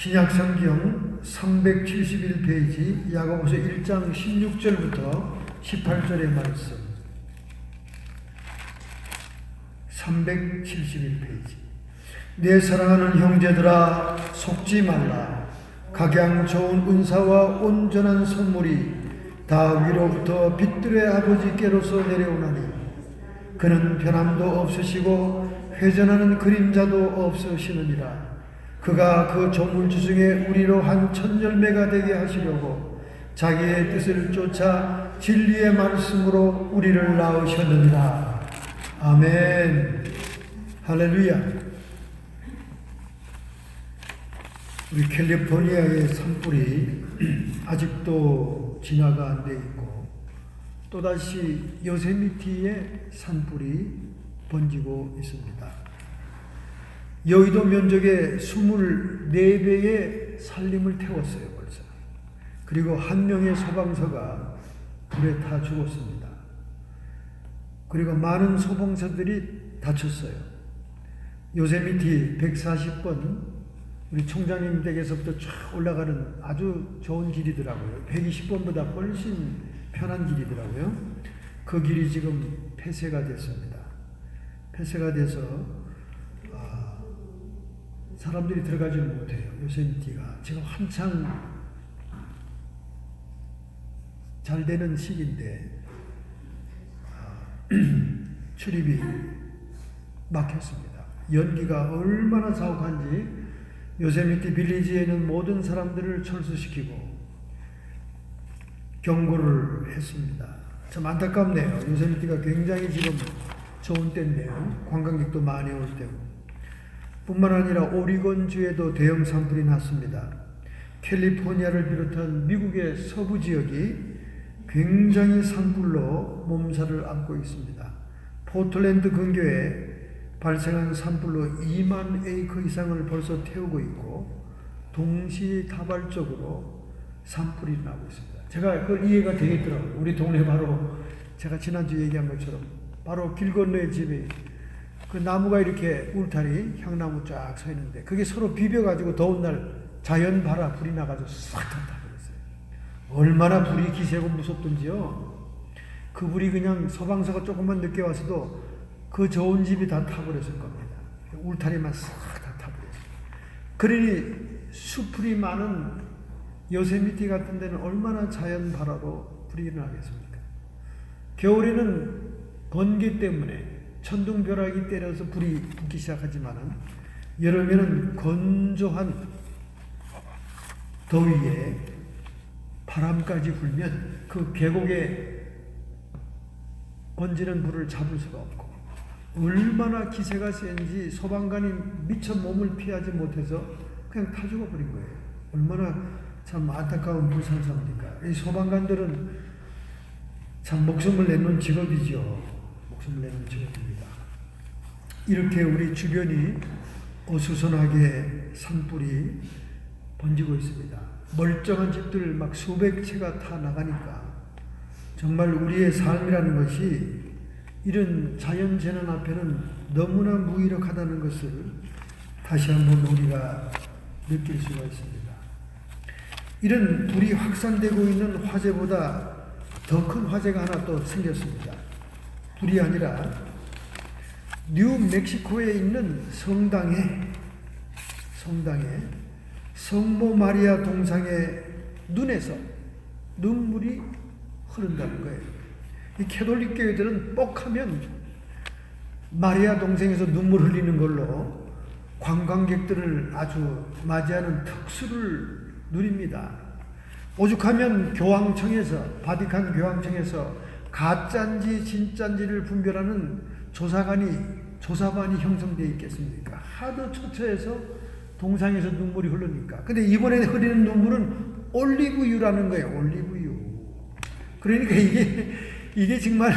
신약성경 371페이지 야고보서 1장 16절부터 18절의 말씀 371페이지. 내 사랑하는 형제들아 속지 말라. 각양 좋은 은사와 온전한 선물이 다 위로부터 빛들의 아버지께로서 내려오나니 그는 변함도 없으시고 회전하는 그림자도 없으시느니라. 그가 그 조물주 중에 우리로 한 천열매가 되게 하시려고 자기의 뜻을 쫓아 진리의 말씀으로 우리를 낳으셨느니라. 아멘. 할렐루야. 우리 캘리포니아의 산불이 아직도 진화가 안 돼 있고 또다시 요세미티의 산불이 번지고 있습니다. 여의도 면적의 24배의 산림을 태웠어요, 벌써. 그리고 한 명의 소방서가 불에 타 죽었습니다. 그리고 많은 소방서들이 다쳤어요. 요세미티 140번 우리 총장님 댁에서부터 쫙 올라가는 아주 좋은 길이더라고요. 120번보다 훨씬 편한 길이더라고요. 그 길이 지금 폐쇄가 됐습니다. 폐쇄가 돼서 사람들이 들어가지를 못해요. 요세미티가 지금 한창 잘 되는 시기인데 출입이 막혔습니다. 연기가 얼마나 자욱한지 요세미티 빌리지에 있는 모든 사람들을 철수시키고 경고를 했습니다. 참 안타깝네요. 요세미티가 굉장히 지금 좋은 때인데요. 관광객도 많이 올 때고. 뿐만 아니라 오리건주에도 대형 산불이 났습니다. 캘리포니아를 비롯한 미국의 서부 지역이 굉장히 산불로 몸살을 앓고 있습니다. 포틀랜드 근교에 발생한 산불로 2만 에이커 이상을 벌써 태우고 있고 동시다발적으로 산불이 나고 있습니다. 제가 그걸 이해가 되겠더라고요. 우리 동네 바로 제가 지난주 얘기한 것처럼 바로 길 건너의 집이 그 나무가 이렇게 울타리 향나무 쫙 서 있는데 그게 서로 비벼가지고 더운 날 자연 발화 불이 나가지고 싹 다 타버렸어요. 얼마나 불이 기세고 무섭던지요. 그 불이 그냥 소방서가 조금만 늦게 왔어도 그 좋은 집이 다 타버렸을 겁니다. 울타리만 싹 다 타버렸어요. 그러니 수풀이 많은 요세미티 같은 데는 얼마나 자연 발화로 불이 일어나겠습니까? 겨울에는 번개 때문에 천둥벼락이 때려서 불이 붙기 시작하지만은 여름에는 건조한 더위에 바람까지 불면 그 계곡에 번지는 불을 잡을 수가 없고 얼마나 기세가 센지 소방관이 미처 몸을 피하지 못해서 그냥 타 죽어버린 거예요. 얼마나 참 안타까운 불상사입니까? 이 소방관들은 참 목숨을 내는 직업이죠. 목숨을 내는 직업입니다. 이렇게 우리 주변이 어수선하게 산불이 번지고 있습니다. 멀쩡한 집들 막 수백 채가 타 나가니까 정말 우리의 삶이라는 것이 이런 자연재난 앞에는 너무나 무기력하다는 것을 다시 한번 우리가 느낄 수가 있습니다. 이런 불이 확산되고 있는 화재보다 더 큰 화재가 하나 또 생겼습니다. 불이 아니라 뉴멕시코에 있는 성당에 성모 마리아 동상의 눈에서 눈물이 흐른다는 거예요. 이 캐톨릭 교회들은 뻑하면 마리아 동상에서 눈물 흘리는 걸로 관광객들을 아주 맞이하는 특수를 누립니다. 오죽하면 교황청에서 바티칸 교황청에서 가짜인지 진짜인지를 분별하는 조사반이 형성되어 있겠습니까? 하도 처처해서 동상에서 눈물이 흐르니까. 근데 이번에 흐르는 눈물은 올리브유라는 거예요. 올리브유. 그러니까 이게 정말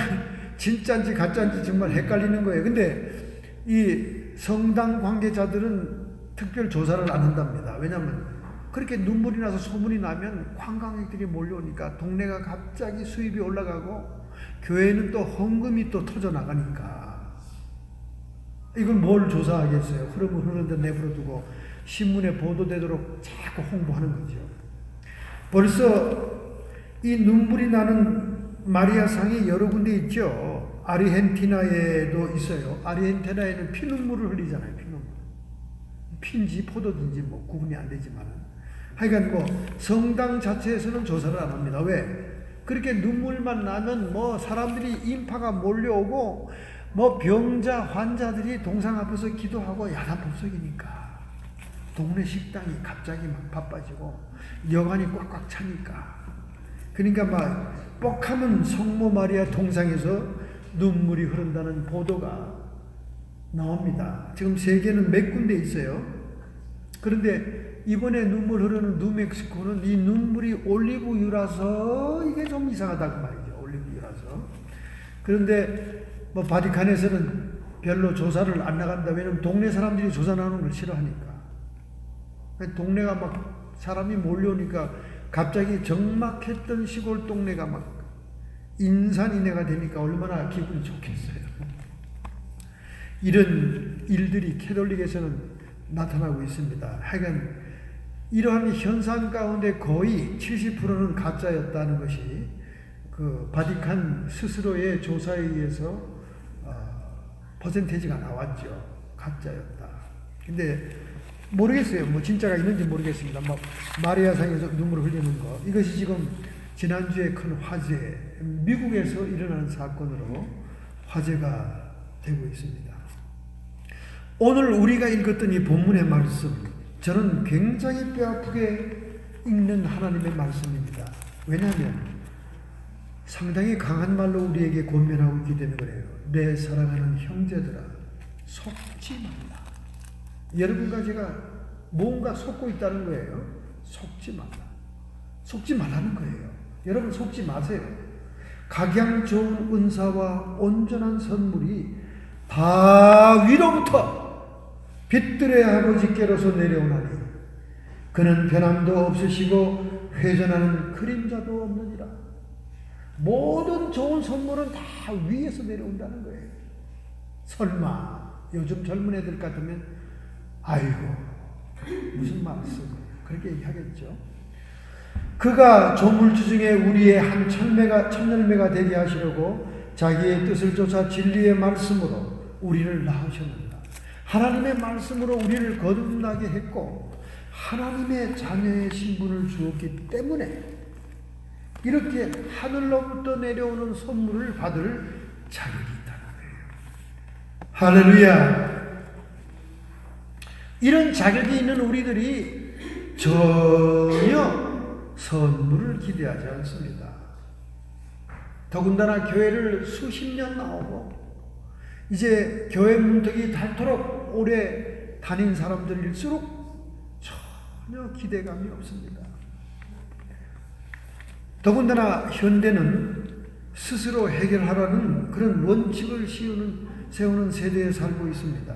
진짜인지 가짜인지 정말 헷갈리는 거예요. 근데 이 성당 관계자들은 특별 조사를 안 한답니다. 왜냐하면 그렇게 눈물이 나서 소문이 나면 관광객들이 몰려오니까 동네가 갑자기 수입이 올라가고 교회는 또 헌금이 또 터져 나가니까 이걸 뭘 조사하겠어요. 흐르는데 내버려 두고 신문에 보도되도록 자꾸 홍보하는 거죠. 벌써 이 눈물이 나는 마리아상이 여러 군데 있죠. 아르헨티나에도 있어요. 아르헨티나에는 피눈물을 흘리잖아요. 피눈물. 피인지 포도든지 뭐 구분이 안 되지만 하여간 뭐 성당 자체에서는 조사를 안 합니다. 왜? 그렇게 눈물만 나면 뭐 사람들이 인파가 몰려오고 뭐 병자 환자들이 동상 앞에서 기도하고 야단법석이니까 동네 식당이 갑자기 막 바빠지고 여관이 꽉꽉 차니까 그러니까 막 뻑하면 성모 마리아 동상에서 눈물이 흐른다는 보도가 나옵니다. 지금 세계는 몇 군데 있어요. 그런데 이번에 눈물 흐르는 뉴멕시코는 이 눈물이 올리브유라서 이게 좀 이상하다고 말이죠. 올리브유라서. 그런데 뭐 바티칸에서는 별로 조사를 안 나간다. 왜냐면 동네 사람들이 조사 나오는 걸 싫어하니까. 동네가 막 사람이 몰려오니까 갑자기 적막했던 시골 동네가 막 인산인해가 되니까 얼마나 기분이 좋겠어요. 이런 일들이 캐톨릭에서는 나타나고 있습니다. 하여간 이러한 현상 가운데 거의 70%는 가짜였다는 것이 그 바티칸 스스로의 조사에 의해서 퍼센테이지가 나왔죠. 가짜였다. 근데 모르겠어요. 뭐 진짜가 있는지 모르겠습니다. 막 마리아상에서 눈물을 흘리는 거. 이것이 지금 지난주에 큰 화제, 미국에서 일어난 사건으로 화제가 되고 있습니다. 오늘 우리가 읽었던 이 본문의 말씀, 저는 굉장히 뼈아프게 읽는 하나님의 말씀입니다. 왜냐하면 상당히 강한 말로 우리에게 권면하고 있기 때문에 그래요. 내 사랑하는 형제들아, 속지 말라. 여러분과 제가 뭔가 속고 있다는 거예요. 속지 말라. 속지 말라는 거예요. 여러분 속지 마세요. 각양 좋은 은사와 온전한 선물이 다 위로부터 빛들의 아버지께로서 내려오나니 그는 변함도 없으시고 회전하는 그림자도 없느니라. 모든 좋은 선물은 다 위에서 내려온다는 거예요. 설마 요즘 젊은 애들 같으면 아이고 무슨 말씀 그렇게 얘기하겠죠. 그가 조물주 중에 우리의 한 천열매가 되게 하시려고 자기의 뜻을 쫓아 진리의 말씀으로 우리를 낳으셨느니라. 하나님의 말씀으로 우리를 거듭나게 했고 하나님의 자녀의 신분을 주었기 때문에 이렇게 하늘로부터 내려오는 선물을 받을 자격이 있다는 거예요. 할렐루야. 이런 자격이 있는 우리들이 전혀 선물을 기대하지 않습니다. 더군다나 교회를 수십 년 나오고 이제 교회 문턱이 닳도록 오래 다닌 사람들일수록 전혀 기대감이 없습니다. 더군다나 현대는 스스로 해결하라는 그런 원칙을 세우는 세대에 살고 있습니다.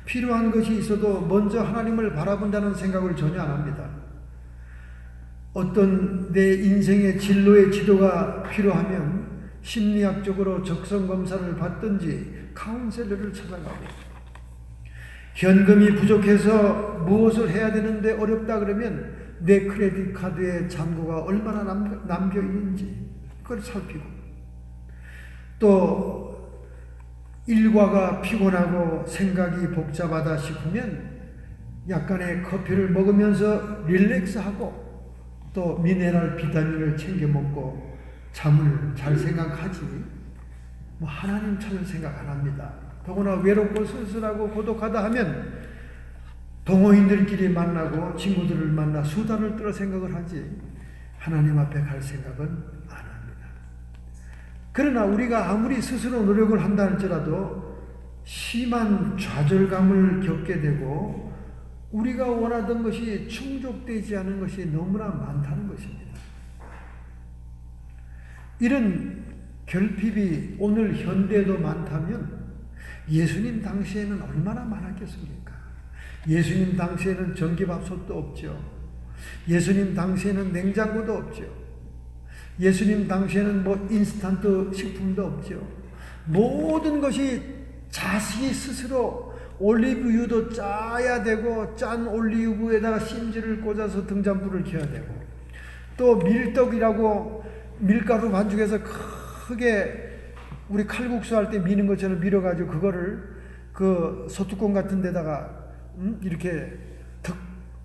필요한 것이 있어도 먼저 하나님을 바라본다는 생각을 전혀 안 합니다. 어떤 내 인생의 진로의 지도가 필요하면 심리학적으로 적성검사를 받든지 카운셀러를 찾아가고 현금이 부족해서 무엇을 해야 되는데 어렵다 그러면 내 크레딧 카드에 잔고가 얼마나 남겨 있는지 그걸 살피고 또 일과가 피곤하고 생각이 복잡하다 싶으면 약간의 커피를 먹으면서 릴렉스하고 또 미네랄 비타민을 챙겨 먹고 잠을 잘 생각하지 뭐 하나님 찾을 생각 안 합니다. 더구나 외롭고 쓸쓸하고 고독하다 하면 동호인들끼리 만나고 친구들을 만나 수다를 떨어 생각을 하지 하나님 앞에 갈 생각은 안 합니다. 그러나 우리가 아무리 스스로 노력을 한다 할지라도 심한 좌절감을 겪게 되고 우리가 원하던 것이 충족되지 않은 것이 너무나 많다는 것입니다. 이런 결핍이 오늘 현대에도 많다면 예수님 당시에는 얼마나 많았겠습니까? 예수님 당시에는 전기밥솥도 없죠. 예수님 당시에는 냉장고도 없죠. 예수님 당시에는 뭐 인스턴트 식품도 없죠. 모든 것이 자식이 스스로 올리브유도 짜야 되고 짠 올리브유에다가 심지를 꽂아서 등잔불을 켜야 되고 또 밀떡이라고 밀가루 반죽해서 크게 우리 칼국수 할 때 미는 것처럼 밀어가지고 그거를 그 소뚜껑 같은 데다가 이렇게 턱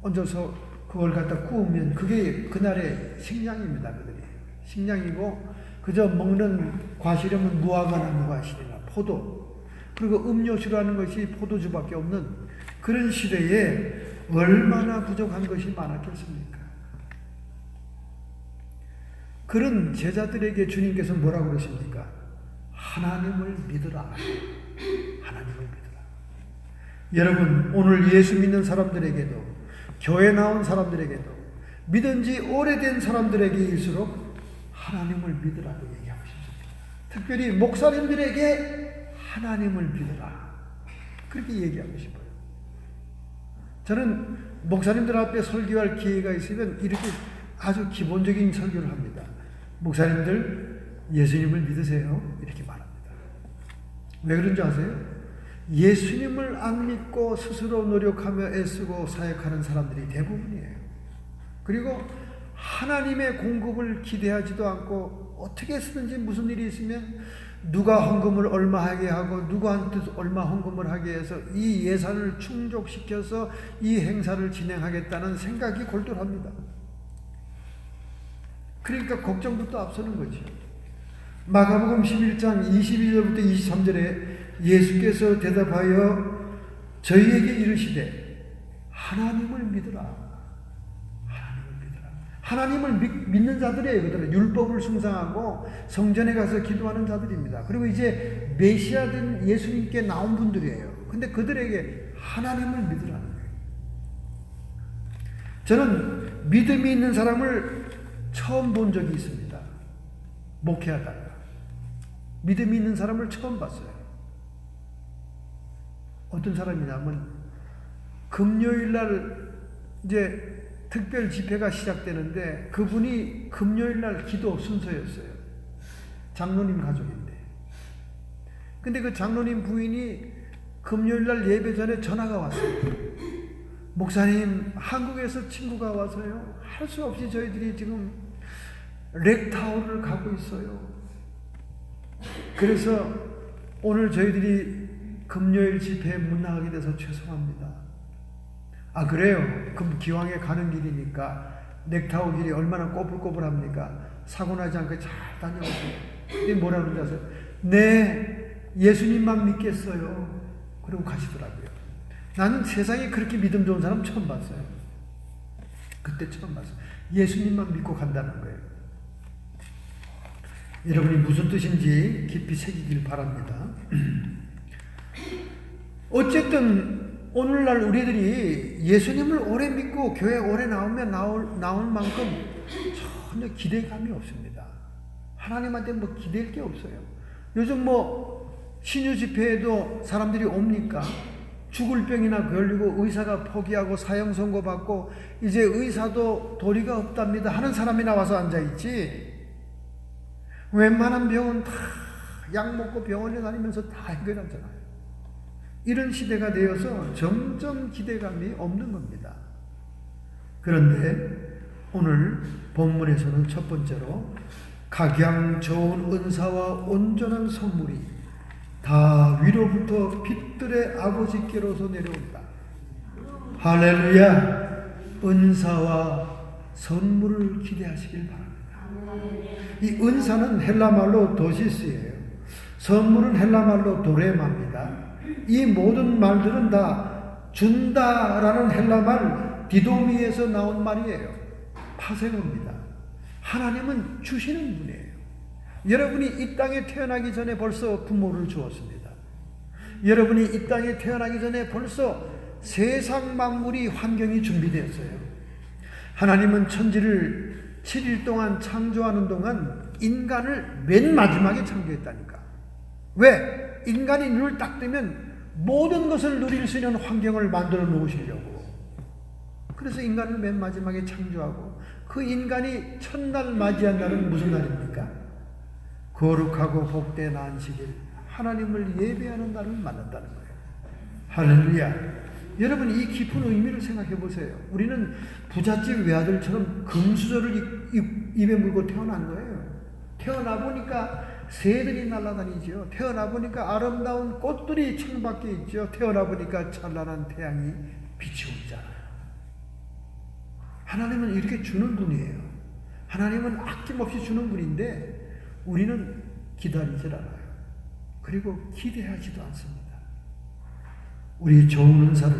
얹어서 그걸 갖다 구우면 그게 그날의 식량입니다. 그들이 식량이고 그저 먹는 과실이면 무화과나 무과실이나 포도 그리고 음료수로 하는 것이 포도주밖에 없는 그런 시대에 얼마나 부족한 것이 많았겠습니까? 그런 제자들에게 주님께서 뭐라고 그러십니까? 하나님을 믿으라. 하나님을 믿으라. 여러분 오늘 예수 믿는 사람들에게도 교회 나온 사람들에게도 믿은 지 오래된 사람들에게일수록 하나님을 믿으라고 얘기하고 싶습니다. 특별히 목사님들에게 하나님을 믿으라. 그렇게 얘기하고 싶어요. 저는 목사님들 앞에 설교할 기회가 있으면 이렇게 아주 기본적인 설교를 합니다. 목사님들 예수님을 믿으세요. 이렇게 말합니다. 왜 그런지 아세요? 예수님을 안 믿고 스스로 노력하며 애쓰고 사역하는 사람들이 대부분이에요. 그리고 하나님의 공급을 기대하지도 않고 어떻게 쓰든지 무슨 일이 있으면 누가 헌금을 얼마 하게 하고 누구한테 얼마 헌금을 하게 해서 이 예산을 충족시켜서 이 행사를 진행하겠다는 생각이 골똘합니다. 그러니까 걱정부터 앞서는 거죠. 마가복음 11장 22절부터 23절에 예수께서 대답하여 저희에게 이르시되 하나님을 믿으라. 하나님을 믿으라. 하나님을 믿는 자들이에요. 그들은 율법을 숭상하고 성전에 가서 기도하는 자들입니다. 그리고 이제 메시아된 예수님께 나온 분들이에요. 근데 그들에게 하나님을 믿으라는 거예요. 저는 믿음이 있는 사람을 처음 본 적이 있습니다. 목회하다가 믿음이 있는 사람을 처음 봤어요. 어떤 사람이냐면 금요일날 이제 특별 집회가 시작되는데 그분이 금요일날 기도 순서였어요. 장로님 가족인데. 근데 그 장로님 부인이 금요일날 예배 전에 전화가 왔어요. 목사님, 한국에서 친구가 와서요. 할 수 없이 저희들이 지금 렉타워를 가고 있어요. 그래서 오늘 저희들이 금요일 집회에 못 나가게 돼서 죄송합니다. 아 그래요? 그럼 기왕에 가는 길이니까 렉타워 길이 얼마나 꼬불꼬불합니까? 사고 나지 않게 잘 다녀오세요. 근데 뭐라 그러는지 아세요? 네, 예수님만 믿겠어요. 그러고 가시더라고요. 나는 세상에 그렇게 믿음 좋은 사람 처음 봤어요. 그때 처음 봤어요. 예수님만 믿고 간다는 거예요. 여러분이 무슨 뜻인지 깊이 새기길 바랍니다. 어쨌든 오늘날 우리들이 예수님을 오래 믿고 교회 오래 나오면 나올 만큼 전혀 기대감이 없습니다. 하나님한테 뭐 기댈 게 없어요. 요즘 뭐 신유 집회에도 사람들이 옵니까? 죽을 병이나 걸리고 의사가 포기하고 사형 선고받고 이제 의사도 도리가 없답니다 하는 사람이 나와서 앉아있지. 웬만한 병은 다 약 먹고 병원에 다니면서 다 해결하잖아요. 이런 시대가 되어서 점점 기대감이 없는 겁니다. 그런데 오늘 본문에서는 첫 번째로 각양 좋은 은사와 온전한 선물이 다 위로부터 빛들의 아버지께로서 내려온다. 할렐루야. 은사와 선물을 기대하시길 바랍니다. 이 은사는 헬라말로 도시스예요. 선물은 헬라말로 도레마입니다. 이 모든 말들은 다 준다라는 헬라말 디도미에서 나온 말이에요. 파생어입니다. 하나님은 주시는 분이에요. 여러분이 이 땅에 태어나기 전에 벌써 부모를 주었습니다. 여러분이 이 땅에 태어나기 전에 벌써 세상 만물이 환경이 준비되었어요. 하나님은 천지를 7일 동안 창조하는 동안 인간을 맨 마지막에 창조했다니까. 왜? 인간이 눈을 딱 뜨면 모든 것을 누릴 수 있는 환경을 만들어 놓으시려고. 그래서 인간을 맨 마지막에 창조하고 그 인간이 첫날 맞이한 날은 무슨 날입니까? 거룩하고 복된 안식일, 하나님을 예배하는 날을 만난다는 거예요. 할렐루야. 여러분 이 깊은 의미를 생각해 보세요. 우리는 부잣집 외아들처럼 금수저를 입에 물고 태어난 거예요. 태어나 보니까 새들이 날아다니죠. 태어나 보니까 아름다운 꽃들이 창밖에 있죠. 태어나 보니까 찬란한 태양이 비치고 있잖아요. 하나님은 이렇게 주는 분이에요. 하나님은 아낌없이 주는 분인데 우리는 기다리질 않아요. 그리고 기대하지도 않습니다. 우리 좋은 은사를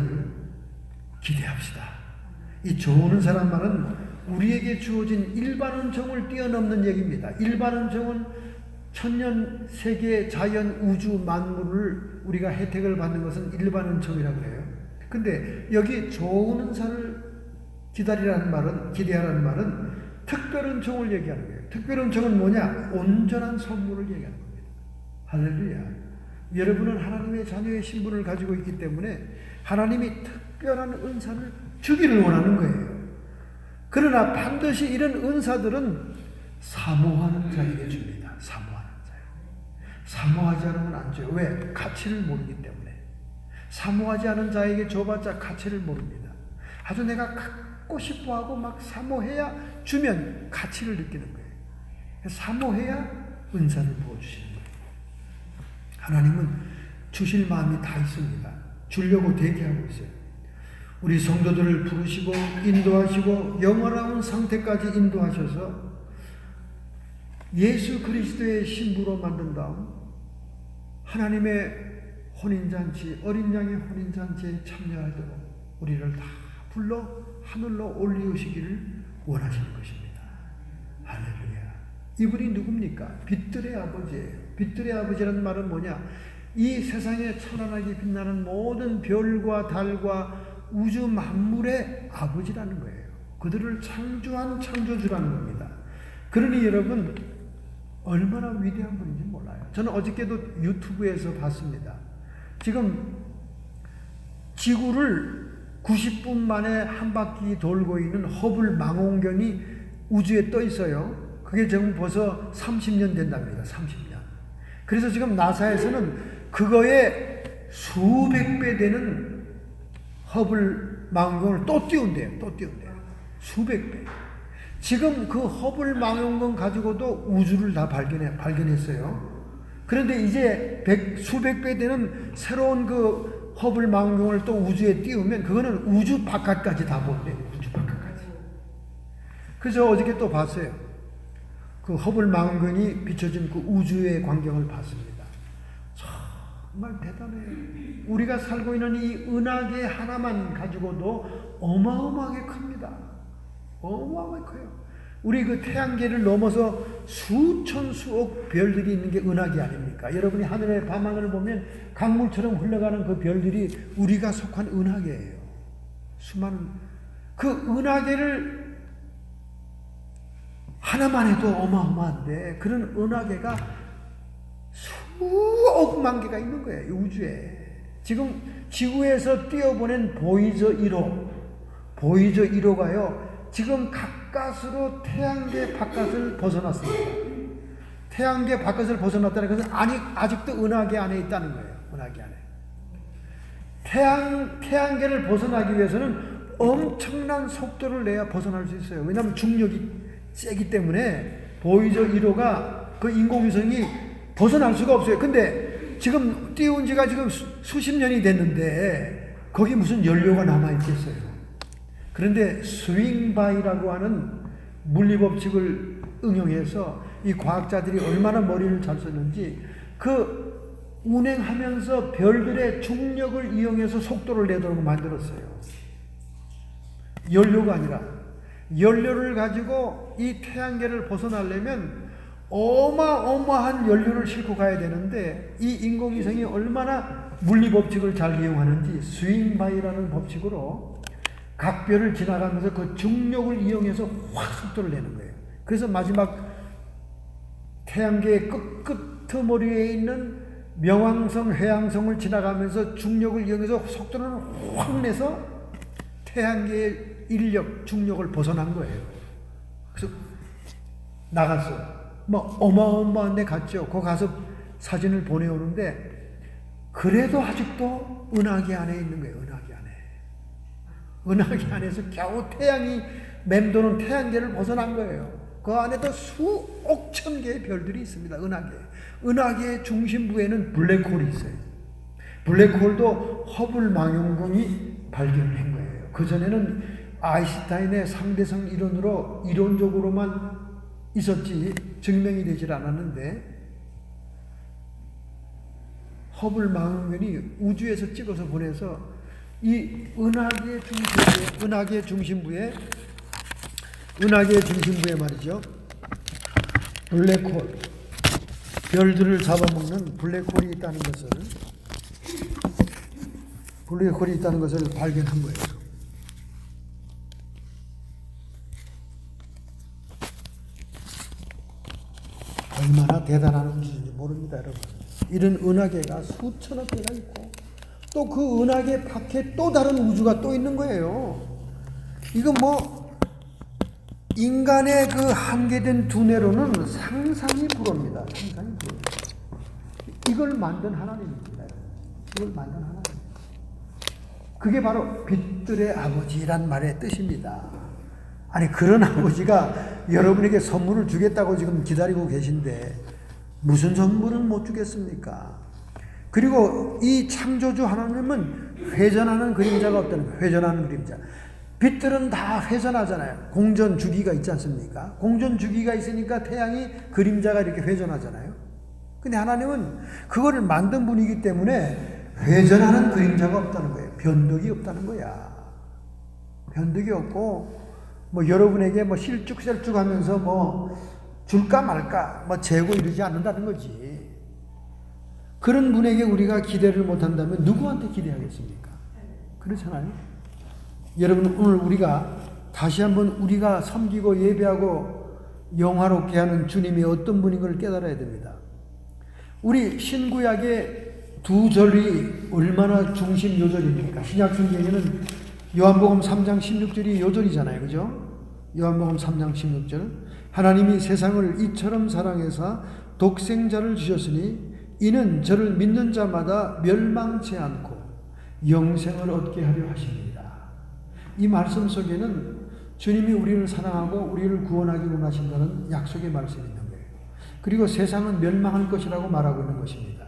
기대합시다. 이 좋은 은사란 말은 우리에게 주어진 일반 은총을 뛰어넘는 얘기입니다. 일반 은총은 천년, 세계, 자연, 우주, 만물을 우리가 혜택을 받는 것은 일반 은총이라고 해요. 근데 여기 좋은 은사를 기다리라는 말은, 기대하라는 말은 특별 은총을 얘기하는 거예요. 특별 은총은 뭐냐? 온전한 선물을 얘기하는 겁니다. 할렐루야. 여러분은 하나님의 자녀의 신분을 가지고 있기 때문에 하나님이 특별한 은사를 주기를 원하는 거예요. 그러나 반드시 이런 은사들은 사모하는 자에게 줍니다. 사모하는 자에게. 사모하지 않으면 안 줘요. 왜? 가치를 모르기 때문에. 사모하지 않은 자에게 줘봤자 가치를 모릅니다. 아주 내가 갖고 싶어하고 막 사모해야 주면 가치를 느끼는 거예요. 사모해야 은사를 부어주시는 거예요. 하나님은 주실 마음이 다 있습니다. 주려고 대기하고 있어요. 우리 성도들을 부르시고 인도하시고 영원한 상태까지 인도하셔서 예수 그리스도의 신부로 만든 다음 하나님의 혼인잔치, 어린 양의 혼인잔치에 참여하도록 우리를 다 불러 하늘로 올리우시기를 원하시는 것입니다. 할렐루야. 이분이 누굽니까? 빛들의 아버지예요. 빛들의 아버지라는 말은 뭐냐? 이 세상에 찬란하게 빛나는 모든 별과 달과 우주 만물의 아버지라는 거예요. 그들을 창조한 창조주라는 겁니다. 그러니 여러분 얼마나 위대한 분인지 몰라요. 저는 어저께도 유튜브에서 봤습니다. 지금 지구를 90분 만에 한 바퀴 돌고 있는 허블 망원경이 우주에 떠 있어요. 그게 지금 벌써 30년 된답니다. 30년. 그래서 지금 나사에서는 그거에 수백 배 되는 허블 망원경을 또 띄운대요. 또 띄운대요. 수백 배. 지금 그 허블 망원경 가지고도 우주를 다 발견했어요. 그런데 이제 수백 배 되는 새로운 그 허블 망원경을 또 우주에 띄우면 그거는 우주 바깥까지 다 본대요. 우주 바깥까지. 그래서 어저께 또 봤어요. 그 허블 망원경이 비춰진 그 우주의 광경을 봤습니다. 정말 대단해요. 우리가 살고 있는 이 은하계 하나만 가지고도 어마어마하게 큽니다. 어마어마하게 커요. 우리 그 태양계를 넘어서 수천 수억 별들이 있는 게 은하계 아닙니까? 여러분이 하늘의 밤하늘을 보면 강물처럼 흘러가는 그 별들이 우리가 속한 은하계예요. 수많은 그 은하계를 하나만 해도 어마어마한데 그런 은하계가 수억만 개가 있는 거예요. 우주에. 지금 지구에서 띄어보낸 보이저 1호가요. 지금 가까스로 태양계 바깥을 벗어났습니다. 태양계 바깥을 벗어났다는 것은 아직도 은하계 안에 있다는 거예요. 은하계 안에. 태양계를 벗어나기 위해서는 엄청난 속도를 내야 벗어날 수 있어요. 왜냐하면 중력이 세기 때문에 보이저 1호가 그 인공위성이 벗어날 수가 없어요. 근데 지금 띄운 지가 지금 수십 년이 됐는데 거기 무슨 연료가 남아있겠어요. 그런데 스윙바이라고 하는 물리법칙을 응용해서 이 과학자들이 얼마나 머리를 잘 썼는지 그 운행하면서 별들의 중력을 이용해서 속도를 내도록 만들었어요. 연료가 아니라 연료를 가지고 이 태양계를 벗어나려면 어마어마한 연료를 싣고 가야 되는데 이 인공위성이 얼마나 물리법칙을 잘 이용하는지 스윙바이라는 법칙으로 각 별을 지나가면서 그 중력을 이용해서 확 속도를 내는 거예요. 그래서 마지막 태양계의 끄트머리에 있는 명왕성, 해왕성을 지나가면서 중력을 이용해서 속도를 확 내서 태양계의 인력, 중력을 벗어난 거예요. 그래서 나갔어요. 뭐 어마어마한 데 갔죠. 거기 가서 사진을 보내오는데 그래도 아직도 은하계 안에 있는 거예요. 은하계 안에. 은하계 안에서 겨우 태양이 맴도는 태양계를 벗어난 거예요. 그 안에도 수억 천 개의 별들이 있습니다. 은하계. 은하계의 중심부에는 블랙홀이 있어요. 블랙홀도 허블 망원경이 발견한 거예요. 그전에는 아인슈타인의 상대성 이론으로 이론적으로만 있었지 증명이 되질 않았는데 허블 망원경이 우주에서 찍어서 보내서 이 은하계의 중심부에 말이죠. 블랙홀, 별들을 잡아먹는 블랙홀이 있다는 것을 발견한 거예요. 얼마나 대단한 우주인지 모릅니다, 여러분. 이런 은하계가 수천억 개가 있고 또 그 은하계 밖에 또 다른 우주가 또 있는 거예요. 이거 인간의 그 한계된 두뇌로는 상상이 불허입니다. 상상이 불허. 이걸 만든 하나님입니다. 이걸 만든 하나님. 그게 바로 빛들의 아버지란 말의 뜻입니다. 아니 그런 아버지가 여러분에게 선물을 주겠다고 지금 기다리고 계신데 무슨 선물은 못 주겠습니까? 그리고 이 창조주 하나님은 회전하는 그림자가 없다는 거예요. 회전하는 그림자. 빛들은 다 회전하잖아요. 공전 주기가 있지 않습니까? 공전 주기가 있으니까 태양이 그림자가 이렇게 회전하잖아요. 근데 하나님은 그거를 만든 분이기 때문에 회전하는 그림자가 없다는 거예요. 변덕이 없다는 거야. 변덕이 없고 여러분에게 실쭉셀쭉 하면서 줄까 말까 재고 이러지 않는다는 거지. 그런 분에게 우리가 기대를 못한다면 누구한테 기대하겠습니까? 그렇잖아요. 여러분 오늘 우리가 다시 한번 우리가 섬기고 예배하고 영화롭게 하는 주님이 어떤 분인 걸 깨달아야 됩니다. 우리 신구약의 두 절이 얼마나 중심 요절입니까? 신약 성경에는 요한복음 3장 16절이 요절이잖아요. 그죠? 요한복음 3장 16절. 하나님이 세상을 이처럼 사랑해서 독생자를 주셨으니 이는 저를 믿는 자마다 멸망치 않고 영생을 얻게 하려 하십니다. 이 말씀 속에는 주님이 우리를 사랑하고 우리를 구원하기 원하신다는 약속의 말씀이 있는 거예요. 그리고 세상은 멸망할 것이라고 말하고 있는 것입니다.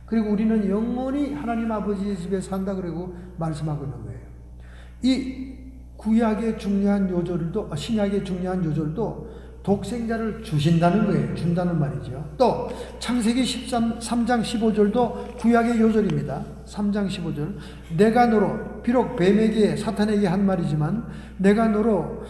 그리고 우리는 영원히 하나님 아버지의 집에 산다 그러고 말씀하고 있는 거예요. 이 구약의 중요한 요절도 신약의 중요한 요절도 독생자를 주신다는 거예요. 준다는 말이죠. 또 창세기 3장 15절도 구약의 요절입니다. 3장 15절. 내가 너로 비록 뱀에게 사탄에게 한 말이지만 내가 너로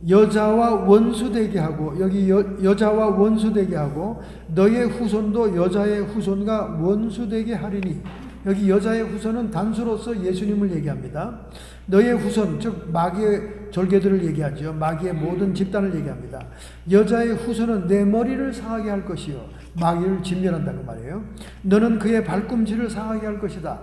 여자와 원수되게 하고 여기 여자와 원수되게 하고 너의 후손도 여자의 후손과 원수되게 하리니 여기 여자의 후손은 단수로서 예수님을 얘기합니다. 너의 후손 즉 마귀의 절개들을 얘기하죠. 마귀의 모든 집단을 얘기합니다. 여자의 후손은 내 머리를 상하게 할 것이요 마귀를 진멸한다고 말이에요. 너는 그의 발꿈치를 상하게 할 것이다.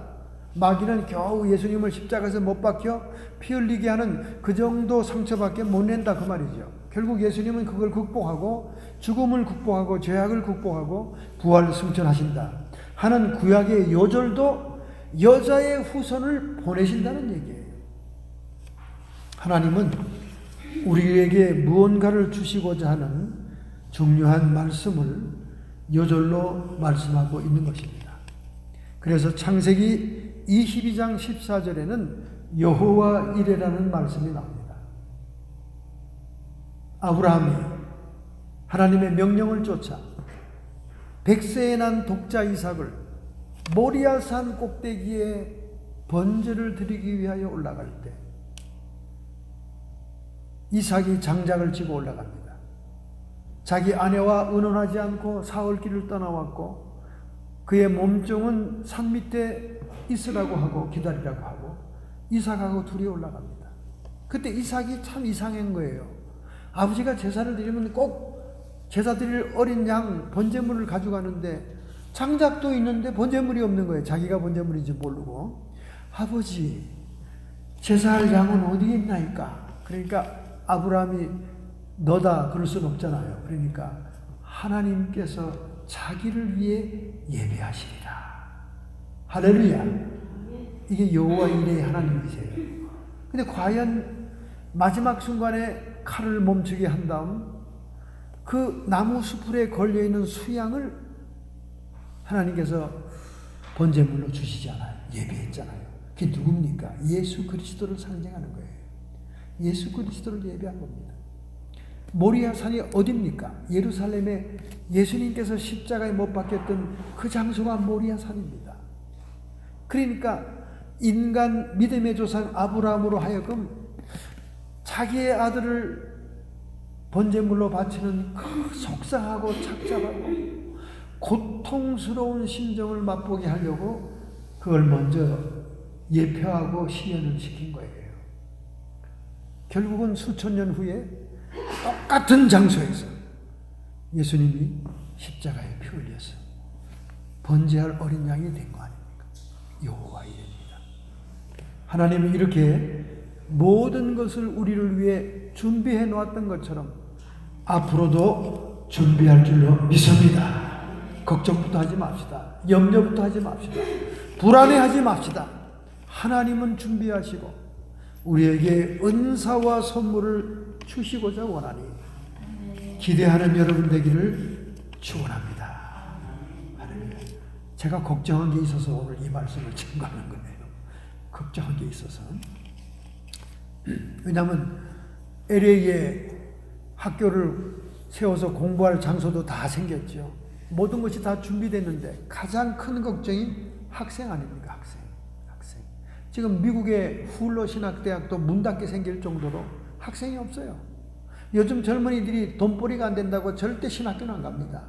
마귀는 겨우 예수님을 십자가에서 못 박혀 피 흘리게 하는 그 정도 상처밖에 못 낸다 그 말이죠. 결국 예수님은 그걸 극복하고 죽음을 극복하고 죄악을 극복하고 부활을 승천하신다 하는 구약의 요절도 여자의 후손을 보내신다는 얘기예요. 하나님은 우리에게 무언가를 주시고자 하는 중요한 말씀을 요절로 말씀하고 있는 것입니다. 그래서 창세기 22장 14절에는 여호와 이레라는 말씀이 나옵니다. 아브라함이 하나님의 명령을 쫓아 100세에 난 독자 이삭을 모리아산 꼭대기에 번제를 드리기 위하여 올라갈 때 이삭이 장작을 지고 올라갑니다. 자기 아내와 의논하지 않고 사흘길을 떠나왔고 그의 몸종은 산 밑에 있으라고 하고 기다리라고 하고 이삭하고 둘이 올라갑니다. 그때 이삭이 참 이상한 거예요. 아버지가 제사를 드리면 꼭 제사 드릴 어린 양 번제물을 가져가는데 장작도 있는데 번제물이 없는 거예요. 자기가 번제물인지 모르고. 아버지 제사할 양은 어디에 있나이까? 그러니까 아브라함이 너다 그럴 수는 없잖아요. 그러니까 하나님께서 자기를 위해 예배하시리라. 할렐루야. 이게 여호와 일의 하나님이세요. 근데 과연 마지막 순간에 칼을 멈추게 한 다음 그 나무 수풀에 걸려있는 수양을 하나님께서 번제물로 주시지 않아요. 예배했잖아요. 그게 누굽니까? 예수 그리스도를 상징하는 거예요. 예수 그리스도를 예배한 겁니다. 모리아 산이 어디입니까? 예루살렘에 예수님께서 십자가에 못 박혔던 그 장소가 모리아 산입니다. 그러니까 인간 믿음의 조상 아브라함으로 하여금 자기의 아들을 번제물로 바치는 그 속상하고 착잡하고 고통스러운 심정을 맛보게 하려고 그걸 먼저 예표하고 실현을 시킨 거예요. 결국은 수천 년 후에 똑같은 장소에서 예수님이 십자가에 피 흘려서 번제할 어린 양이 된 거 아닙니까? 여호와 이레입니다. 하나님은 이렇게 모든 것을 우리를 위해 준비해 놓았던 것처럼 앞으로도 준비할 줄로 믿습니다. 걱정부터 하지 맙시다. 염려부터 하지 맙시다. 불안해하지 맙시다. 하나님은 준비하시고 우리에게 은사와 선물을 주시고자 원하니 기대하는 여러분 되기를 축원합니다. 제가 걱정한 게 있어서 오늘 이 말씀을 증거하는 거예요. 걱정한 게 있어서. 왜냐하면 LA에 학교를 세워서 공부할 장소도 다 생겼죠. 모든 것이 다 준비됐는데 가장 큰 걱정이 학생 아닙니까? 학생. 지금 미국의 훌러 신학대학도 문 닫게 생길 정도로 학생이 없어요. 요즘 젊은이들이 돈벌이가 안 된다고 절대 신학교는 안 갑니다.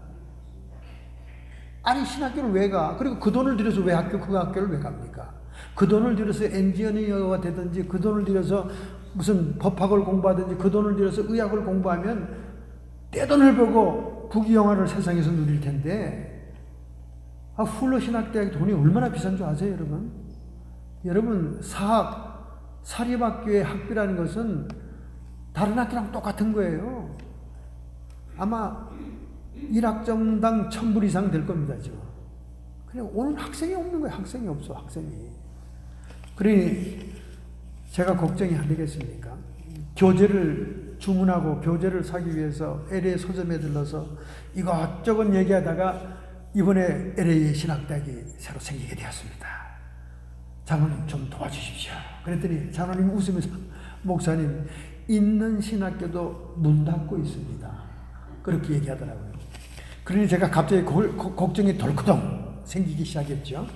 아니 신학교를 왜 가? 그리고 그 돈을 들여서 왜 그 학교를 왜 갑니까? 그 돈을 들여서 엔지니어가 되든지 그 돈을 들여서 무슨 법학을 공부하든지 그 돈을 들여서 의학을 공부하면 떼돈을 벌고 부귀영화를 세상에서 누릴 텐데 훌러 신학대학의 돈이 얼마나 비싼 줄 아세요 여러분? 여러분 사립학교의 학비라는 것은 다른 학교랑 똑같은 거예요. 아마 1학점당 1,000불 이상 될 겁니다 지금. 그냥 오늘 학생이 없는 거예요. 학생이 없어. 그러니 제가 걱정이 안 되겠습니까? 교재를 주문하고 교재를 사기 위해서 LA 서점에 들러서 이것저것 얘기하다가 이번에 LA 신학대학이 새로 생기게 되었습니다. 장로님 좀 도와주십시오. 그랬더니 장로님 웃으면서 목사님 있는 신학교도 문 닫고 있습니다. 그렇게 얘기하더라고요. 그러니 제가 갑자기 걱정이 덜커덩 생기기 시작했죠.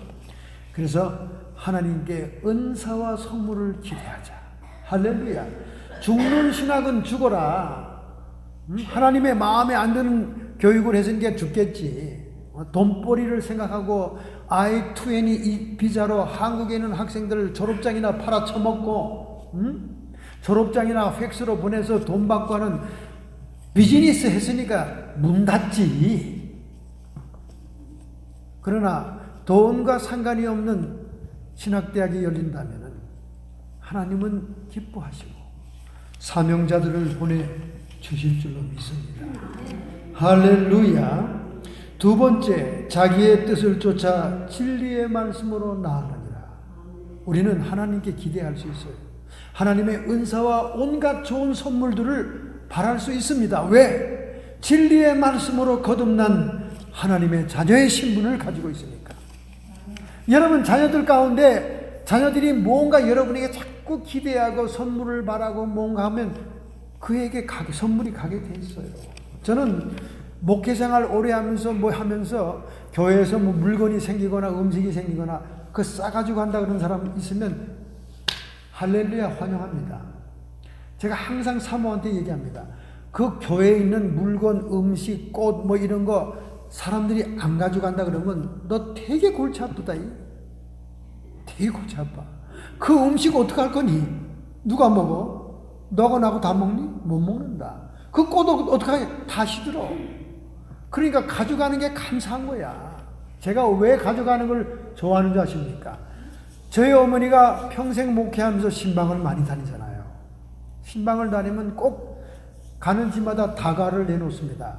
그래서 하나님께 은사와 선물을 기대하자. 할렐루야. 죽는 신학은 죽어라. 하나님의 마음에 안 드는 교육을 해서 이제 죽겠지. 돈벌이를 생각하고 I-20 비자로 한국에 있는 학생들 졸업장이나 팔아쳐먹고 졸업장이나 팩스로 보내서 돈 받고 하는 비즈니스 했으니까 문 닫지. 그러나 돈과 상관이 없는 신학대학이 열린다면 하나님은 기뻐하시고 사명자들을 보내주실 줄로 믿습니다. 할렐루야. 두 번째, 자기의 뜻을 쫓아 진리의 말씀으로 나아가니라. 우리는 하나님께 기대할 수 있어요. 하나님의 은사와 온갖 좋은 선물들을 바랄 수 있습니다. 왜? 진리의 말씀으로 거듭난 하나님의 자녀의 신분을 가지고 있으니까. 여러분 자녀들 가운데 자녀들이 뭔가 여러분에게 자꾸 기대하고 선물을 바라고 뭔가 하면 그에게 선물이 가게 돼 있어요. 저는 목회생활 오래 하면서 교회에서 물건이 생기거나 음식이 생기거나 그 싸가지고 간다 그런 사람 있으면 할렐루야 환영합니다. 제가 항상 사모한테 얘기합니다. 그 교회에 있는 물건, 음식, 꽃 이런 거 사람들이 안 가져간다 그러면 너 되게 골치 아프다. 되게 골치 아파. 그 음식 어떻게 할 거니? 누가 먹어? 너하고 나하고 다 먹니? 못 먹는다. 그 꽃 어떻게 하냐? 다 시들어. 그러니까 가져가는 게 감사한 거야. 제가 왜 가져가는 걸 좋아하는 줄 아십니까? 저희 어머니가 평생 목회하면서 신방을 많이 다니잖아요. 신방을 다니면 꼭 가는 집마다 다가를 내놓습니다.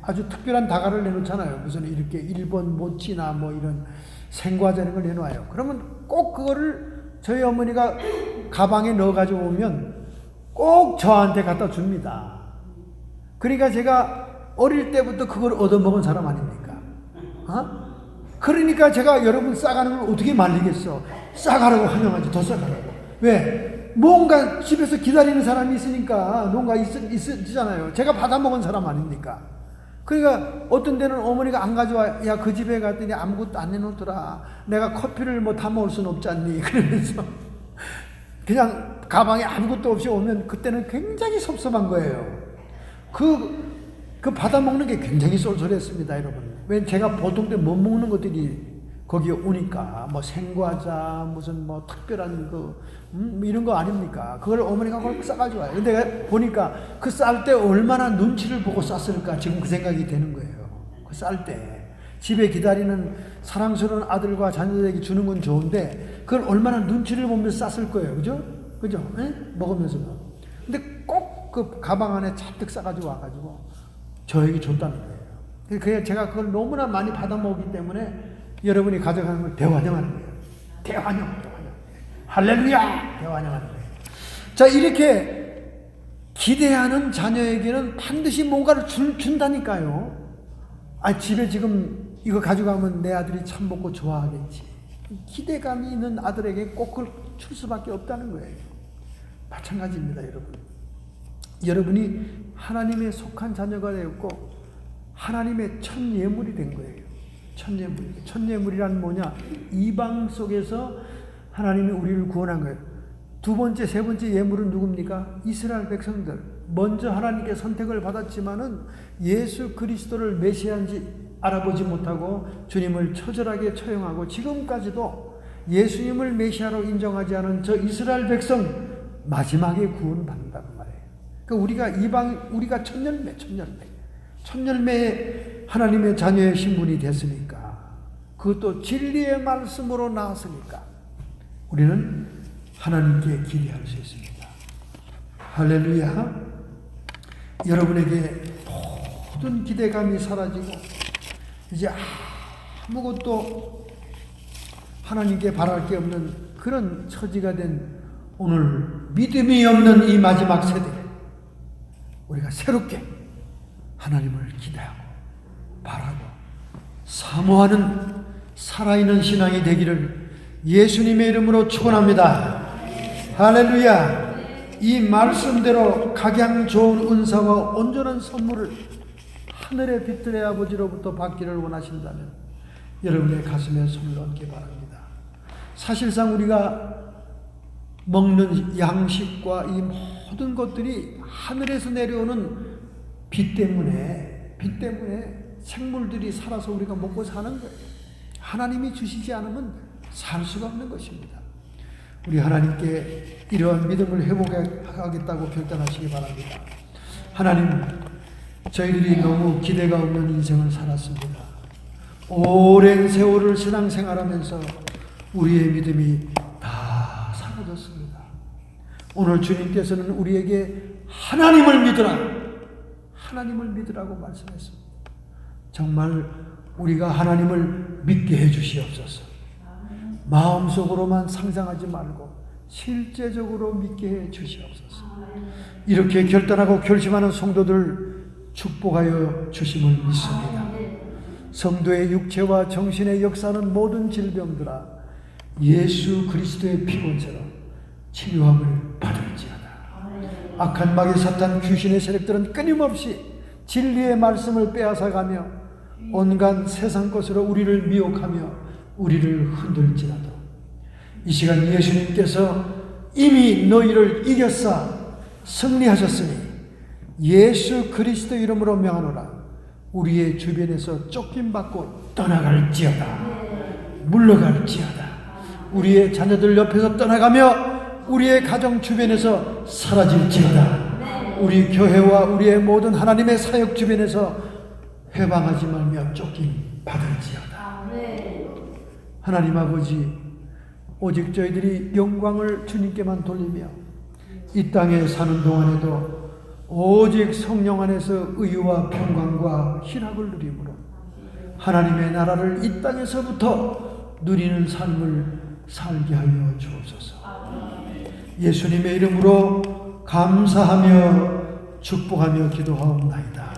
아주 특별한 다가를 내놓잖아요. 무슨 이렇게 1번 모찌나 이런 생과자 이런 걸 내놓아요. 그러면 꼭 그거를 저희 어머니가 가방에 넣어가지고 오면 꼭 저한테 갖다 줍니다. 그러니까 제가 어릴 때부터 그걸 얻어먹은 사람 아닙니까? 그러니까 제가 여러분 싸가는 걸 어떻게 말리겠어? 싸가라고 환영하지, 더 싸가라고. 왜? 뭔가 집에서 기다리는 사람이 있으니까 뭔가 있잖아요. 제가 받아먹은 사람 아닙니까? 그러니까 어떤 데는 어머니가 안 가져와. 야, 그 집에 갔더니 아무것도 안 내놓더라. 내가 커피를 뭐 다 먹을 수는 없지 않니? 그러면서 그냥 가방에 아무것도 없이 오면 그때는 굉장히 섭섭한 거예요. 그 받아먹는 게 굉장히 쏠쏠했습니다, 여러분. 왜 제가 보통 때 못 먹는 것들이 거기에 오니까, 뭐 생과자, 무슨 뭐 특별한 이런 거 아닙니까? 그걸 어머니가 그걸 싸가지고 와요. 근데 보니까 그 쌀 때 얼마나 눈치를 보고 쌌을까, 지금 그 생각이 되는 거예요. 그 쌀 때. 집에 기다리는 사랑스러운 아들과 자녀들에게 주는 건 좋은데, 그걸 얼마나 눈치를 보면서 쌌을 거예요. 그죠? 그죠? 에? 먹으면서. 근데 꼭 그 가방 안에 잔뜩 싸가지고 와가지고 저에게 줬다는 거예요. 그래서 제가 그걸 너무나 많이 받아먹기 때문에 여러분이 가져가는 걸 대환영하는 거예요. 대환영. 할렐루야! 대환영하는 거예요. 자, 이렇게 기대하는 자녀에게는 반드시 뭔가를 준다니까요. 집에 지금 이거 가져가면 내 아들이 참 먹고 좋아하겠지. 기대감이 있는 아들에게 꼭 그걸 줄 수밖에 없다는 거예요. 마찬가지입니다, 여러분. 여러분이 하나님의 속한 자녀가 되었고 하나님의 첫 예물이 된 거예요. 첫 예물이란 뭐냐? 이방 속에서 하나님이 우리를 구원한 거예요. 두 번째, 세 번째 예물은 누굽니까? 이스라엘 백성들. 먼저 하나님께 선택을 받았지만은 예수 그리스도를 메시아인지 알아보지 못하고 주님을 처절하게 처형하고 지금까지도 예수님을 메시아로 인정하지 않은 저 이스라엘 백성 마지막에 구원받는다는 말이에요. 그러니까 우리가 첫열매에 하나님의 자녀의 신분이 됐으니까, 그것도 진리의 말씀으로 나왔으니까 우리는 하나님께 기대할 수 있습니다. 할렐루야. 여러분에게 모든 기대감이 사라지고 이제 아무것도 하나님께 바랄 게 없는 그런 처지가 된 오늘 믿음이 없는 이 마지막 세대, 우리가 새롭게 하나님을 기대하고 바라고 사모하는 살아있는 신앙이 되기를 예수님의 이름으로 축원합니다. 할렐루야. 이 말씀대로 각양 좋은 은사와 온전한 선물을 하늘의 빛들의 아버지로부터 받기를 원하신다면 여러분의 가슴에 손을 얹기 바랍니다. 사실상 우리가 먹는 양식과 이 모든 것들이 하늘에서 내려오는 빛 때문에 생물들이 살아서 우리가 먹고 사는 거예요. 하나님이 주시지 않으면 살 수가 없는 것입니다. 우리 하나님께 이러한 믿음을 회복하겠다고 결단하시기 바랍니다. 하나님, 저희들이 너무 기대가 없는 인생을 살았습니다. 오랜 세월을 신앙생활하면서 우리의 믿음이 다 사라졌습니다. 오늘 주님께서는 우리에게 하나님을 믿으라고 말씀했습니다. 정말 우리가 하나님을 믿게 해주시옵소서. 마음속으로만 상상하지 말고 실제적으로 믿게 해주시옵소서. 이렇게 결단하고 결심하는 성도들 축복하여 주심을 믿습니다. 성도의 육체와 정신의 역사는 모든 질병들아 예수 그리스도의 피곤세로 치료함을 받을지어다. 악한 마귀 사탄 귀신의 세력들은 끊임없이 진리의 말씀을 빼앗아가며 온갖 세상 것으로 우리를 미혹하며 우리를 흔들지라도 이 시간 예수님께서 이미 너희를 이겼사 승리하셨으니 예수 그리스도 이름으로 명하노라. 우리의 주변에서 쫓김받고 떠나갈지어다. 물러갈지어다. 우리의 자녀들 옆에서 떠나가며 우리의 가정 주변에서 사라질지어다. 우리 교회와 우리의 모든 하나님의 사역 주변에서 해방하지 말며 쫓김받을지어다. 하나님 아버지, 오직 저희들이 영광을 주님께만 돌리며 이 땅에 사는 동안에도 오직 성령 안에서 의와 평강과 희락을 누림으로 하나님의 나라를 이 땅에서부터 누리는 삶을 살게 하여 주옵소서. 예수님의 이름으로 감사하며 축복하며 기도하옵나이다.